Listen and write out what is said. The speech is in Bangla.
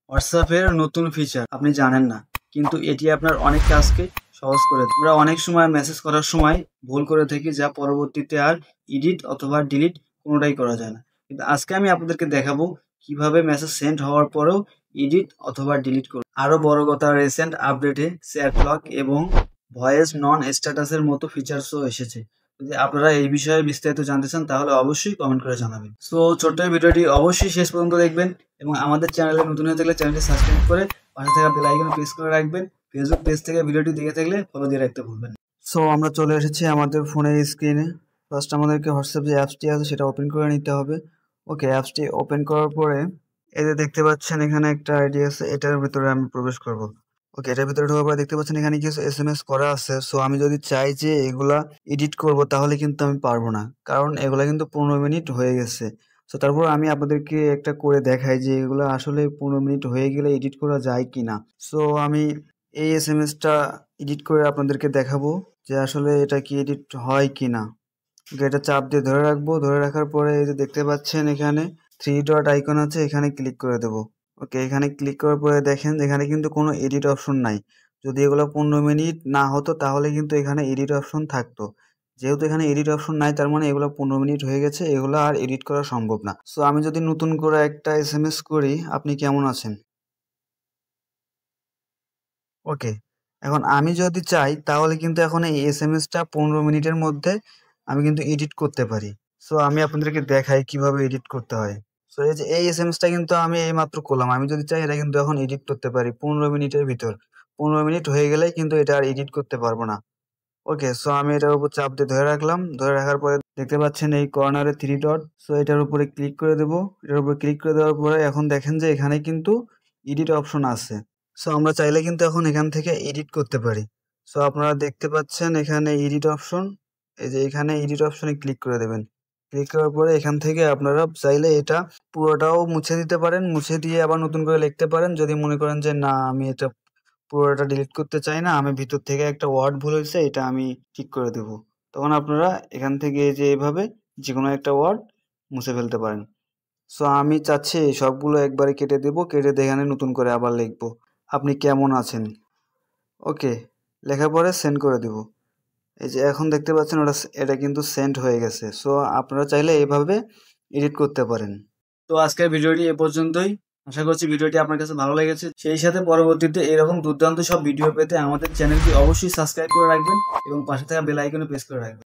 হোয়াটসঅ্যাপ এর নতুন ফিচার আপনি জানেন না, কিন্তু এটি আপনার অনেক কাজকে সহজ করে দেয়। আমরা অনেক সময় মেসেজ করার সময় ভুল করে থাকি, যা পরবর্তীতে আর এডিট অথবা ডিলিট কোনোটাই করা যায় না। কিন্তু আজকে আমি আপনাদেরকে দেখাবো কিভাবে মেসেজ সেন্ড হওয়ার পরেও এডিট অথবা ডিলিট করব। আরো বড় কথা, রিসেন্ট আপডেটে চ্যাট লক এবং ভয়েস নন স্ট্যাটাসের মতো ফিচার্সও এসেছে। যদি আপনারা এই বিষয়ে বিস্তারিত জানতে চান তাহলে অবশ্যই কমেন্ট করে জানাবেন। সো ছোট্ট এই ভিডিওটি অবশ্যই শেষ পর্যন্ত দেখবেন এবং আমাদের চ্যানেলে নতুন হয়ে থাকলে চ্যানেলটি সাবস্ক্রাইব করে পাশে থাকা বেল আইকন প্রেস করে রাখবেন। ফেসবুক পেজ থেকে ভিডিওটি দেখে থাকলে ফলো দিয়ে রাখতে ভুলবেন না। সো আমরা চলে এসেছি আমাদের ফোনের স্ক্রিনে। ফার্স্ট আমাদেরকে হোয়াটসঅ্যাপ যে অ্যাপসটি আছে সেটা ওপেন করে নিতে হবে। ওকে, অ্যাপসটি ওপেন করার পরে এই যে দেখতে পাচ্ছেন এখানে একটা আইডি আছে, এটার ভিতরে আমি প্রবেশ করব। ওকে, এটার ভিতরে ঢোকার পরে দেখতে পাচ্ছেন এখানে কিছু এসএমএস করা আছে। সো আমি যদি চাই যে এগুলা এডিট করব তাহলে কিন্তু আমি পারবো না, কারণ এগুলা কিন্তু 15 মিনিট হয়ে গেছে। সো তারপর আমি আপনাদেরকে একটা করে দেখাই যে এগুলো আসলে 15 মিনিট হয়ে গেলে এডিট করা যায় কি না। সো আমি এই এসএমএসটা এডিট করে আপনাদেরকে দেখাবো যে আসলে এটা কি এডিট হয় কি না। ওকে, এটা চাপ দিয়ে ধরে রাখবো। ধরে রাখার পরে এই যে দেখতে পাচ্ছেন এখানে 3 ডট আইকন আছে, এখানে ক্লিক করে দেবো। ওকে, এখানে ক্লিক করার পরে দেখেন এখানে কিন্তু কোনো এডিট অপশন নাই। যদি এগুলো 15 মিনিট না হতো তাহলে কিন্তু এখানে এডিট অপশন থাকতো। যেহেতু এখানে এডিট অপশন নাই তার মানে এগুলো 15 মিনিট হয়ে গেছে, এগুলো আর এডিট করা সম্ভব না। সো আমি যদি নতুন করে একটা এসএমএস করি, আপনি কেমন আছেন? ওকে, এখন আমি যদি চাই তাহলে কিন্তু এখন এই এসএমএসটা 15 মিনিটের মধ্যে আমি কিন্তু এডিট করতে পারি। সো আমি আপনাদেরকে দেখাই কিভাবে এডিট করতে হয়। সো এই যে এই এসএমএসটা কিন্তু আমি এইমাত্র করলাম। আমি যদি চাই এটা কিন্তু এখন এডিট করতে পারি 15 মিনিটের ভিতর। 15 মিনিট হয়ে গেলেই কিন্তু এটা আর এডিট করতে পারবো না। ওকে, সো আমি এটার উপর চাপ দিয়ে ধরে রাখলাম। ধরে রাখার পরে দেখতে পাচ্ছেন এই কর্নারে 3 ডট। সো এটার উপরে ক্লিক করে দেব। এটার উপর ক্লিক করে দেওয়ার পরে এখন দেখেন যে এখানে কিন্তু এডিট অপশন আছে। সো আমরা চাইলে কিন্তু এখন এখান থেকে এডিট করতে পারি। সো আপনারা দেখতে পাচ্ছেন এখানে এডিট অপশন। এই যে এখানে এডিট অপশনে ক্লিক করে দেবেন। ক্লিক করার পরে এখান থেকে আপনারা চাইলে এটা পুরোটাও মুছে দিতে পারেন। মুছে দিয়ে আবার নতুন করে লিখতে পারেন। যদি মনে করেন যে না, আমি এটা পুরোটা ডিলিট করতে চাই না, আমি ভিতর থেকে একটা ওয়ার্ড ভুল হয়েছে এটা আমি ঠিক করে দেব, তখন আপনারা এখান থেকে এই যে এইভাবে যেকোনো একটা ওয়ার্ড মুছে ফেলতে পারেন। সো আমি চাচ্ছি এই সবগুলো একবারে কেটে দেব, কেটে দিয়ে এখানে নতুন করে আবার লিখব আপনি কেমন আছেন। ওকে, লেখার পরে সেন্ড করে দিব। এই যে এখন দেখতে পাচ্ছেন এটা কিন্তু সেন্ড হয়ে গেছে। সো আপনারা চাইলে এইভাবে এডিট করতে পারেন। তো আজকের ভিডিওটি এ পর্যন্তই। আশা করছি ভিডিওটি আপনার কাছে ভালো লেগেছে। সেই সাথে পরবর্তীতে এরকম দুর্দান্ত সব ভিডিও পেতে আমাদের চ্যানেলটি অবশ্যই সাবস্ক্রাইব করে রাখবেন এবং পাশে থাকা বেল আইকনে প্রেস করে রাখবেন।